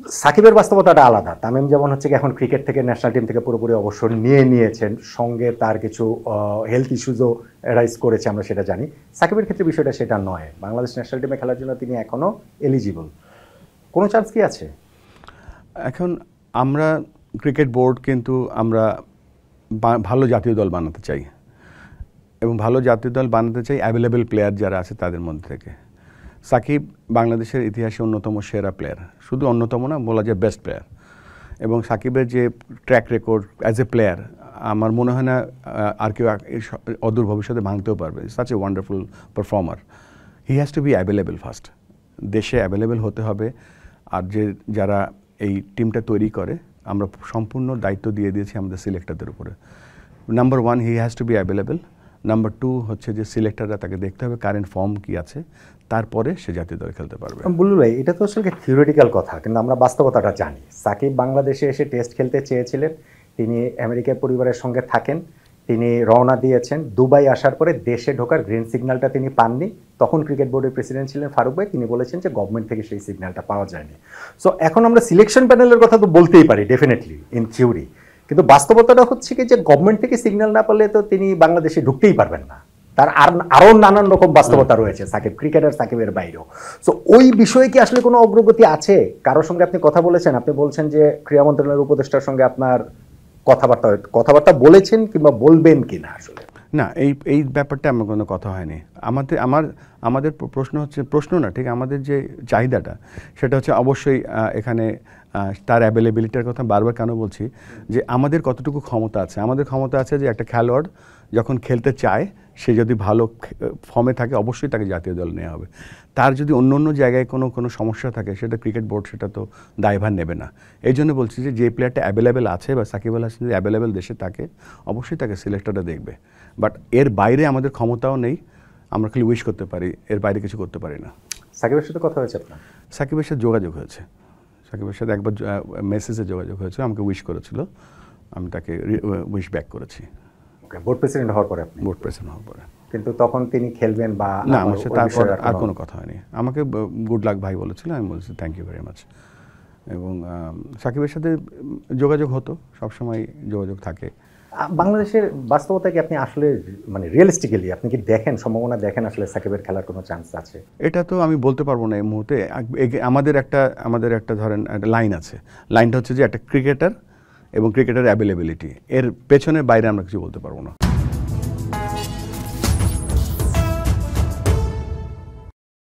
সাকিবের বাস্তবতাটা আলাদা। তামিম যেমন হচ্ছে কি এখন ক্রিকেট থেকে ন্যাশনাল টিম থেকে পুরোপুরি অবসর নিয়েছেন, সঙ্গে তার কিছু হেলথ ইস্যুজও রাইজ করেছে, আমরা সেটা জানি। সাকিবের ক্ষেত্রে বিষয়টা সেটা নয়, বাংলাদেশ ন্যাশনাল টিমে খেলার জন্য তিনি এখনও এলিজিবল। কোনো চান্স কি আছে? এখন আমরা ক্রিকেট বোর্ড কিন্তু আমরা ভালো জাতীয় দল বানাতে চাই, এবং ভালো জাতীয় দল বানাতে চাই অ্যাভেলেবেল প্লেয়ার যারা আছে তাদের মধ্যে থেকে। সাকিব বাংলাদেশের ইতিহাসে অন্যতম সেরা প্লেয়ার, শুধু অন্যতম না, বলা যায় বেস্ট প্লেয়ার। এবং সাকিবের যে track record as a player, আমার মনে হয় না আর কেউ অদূর ভবিষ্যতে ভাঙতেও পারবে। Such a wonderful performer. He has to be available first, দেশে অ্যাভেলেবেল হতে হবে। আর যারা এই টিমটা তৈরি করে, আমরা সম্পূর্ণ দায়িত্ব দিয়ে দিয়েছি আমাদের সিলেক্টরদের উপরে। Number 1, he has to be available. Number 2 হচ্ছে যে সিলেক্টররা তাকে দেখতে হবে কারেন্ট ফর্ম কি আছে, তারপরে সে জাতীয় দলে খেলতে পারবে। বুলবুল ভাই, এটা তো আসলে থিওরিটিক্যাল কথা, কিন্তু আমরা বাস্তবতাটা জানি। সাকিব বাংলাদেশে এসে টেস্ট খেলতে চেয়েছিলেন, তিনি আমেরিকার পরিবারের সঙ্গে থাকেন, তিনি রওনা দিয়েছেন। দুবাই আসার পরে দেশে ঢোকার গ্রিন সিগন্যালটা তিনি পাননি। তখন ক্রিকেট বোর্ডের প্রেসিডেন্ট ছিলেন ফারুক ভাই, তিনি বলেছেন যে গভর্নমেন্ট থেকে সেই সিগন্যালটা পাওয়া যায়নি। সো এখন আমরা সিলেকশন প্যানেলের কথা তো বলতেই পারি ডেফিনেটলি ইন থিওরি, কিন্তু বাস্তবতাটা হচ্ছে কি যে গভর্নমেন্ট থেকে সিগন্যাল না পেলে তো তিনি বাংলাদেশে ঢুকতেই পারবেন না। তার আরও নানান রকম বাস্তবতা রয়েছে সাকিব, ক্রিকেটার সাকিবের বাইরেও। সো ওই বিষয়ে কি আসলে কোনো অগ্রগতি আছে? কারোর সঙ্গে আপনি কথা বলেছেন? আপনি বলছেন যে ক্রীড়া মন্ত্রণালয়ের উপদেষ্টার সঙ্গে আপনার কথাবার্তা বলেছেন কিংবা বলবেন কিনা? আসলে না, এই ব্যাপারটা আমার কোনো কথা হয়নি। আমাদের প্রশ্ন না, ঠিক আমাদের যে চাহিদাটা সেটা হচ্ছে অবশ্যই এখানে তার অ্যাভেলেবিলিটির কথা বারবার কেন বলছি, যে আমাদের কতটুকু ক্ষমতা আছে। আমাদের ক্ষমতা আছে যে একটা খেলোয়াড় যখন খেলতে চায়, সে যদি ভালো ফর্মে থাকে, অবশ্যই তাকে জাতীয় দল নেওয়া হবে। তার যদি অন্য জায়গায় কোনো সমস্যা থাকে, সেটা ক্রিকেট বোর্ড সেটা তো দায়ভার নেবে না। এই জন্য বলছি যে প্লেয়ারটা অ্যাভেলেবেল আছে বা সাকিব আল হাসান যদি অ্যাভেলেবেল দেশে থাকে, অবশ্যই তাকে সিলেক্টরটা দেখবে। বাট এর বাইরে আমাদের ক্ষমতাও নেই, আমরা খালি উইশ করতে পারি, এর বাইরে কিছু করতে পারি না। সাকিবের সাথে কথা হয়েছে আপনার? সাকিবের সাথে যোগাযোগ হয়েছে, সাকিবের সাথে একবার মেসেজে যোগাযোগ হয়েছে, আমাকে উইশ করেছিল, আমি তাকে উইশ ব্যাক করেছি। ওকে, বোর্ড প্রেসিডেন্ট হওয়ার পরে? আপনি বোর্ড প্রেসিডেন্ট হওয়ার পরে। কিন্তু তখন তিনি খেলবেন বা না, আমার সাথে তারপর আর কোনো কথা হয়নি। আমাকে গুড লাক ভাই বলেছিল, আমি বলেছি থ্যাংক ইউ ভেরি মাচ। এবং সাকিবের সাথে যোগাযোগ হতো, সবসময় যোগাযোগ থাকে। বাংলাদেশের বাস্তবতা কি আপনি আসলে মানে রিয়েলিস্টিক্যালি আপনি কি দেখেন, সম্ভাবনা দেখেন আসলে সাকিবের খেলার কোনো চান্স আছে? এটা তো আমি বলতে পারবো না এই মুহূর্তে। আমাদের একটা ধরেন একটা লাইন আছে, লাইনটা হচ্ছে যে একটা ক্রিকেটার এবং ক্রিকেটার অ্যাভেলেবিলিটি, এর পেছনের বাইরে আমরা কিছু বলতে পারবো না।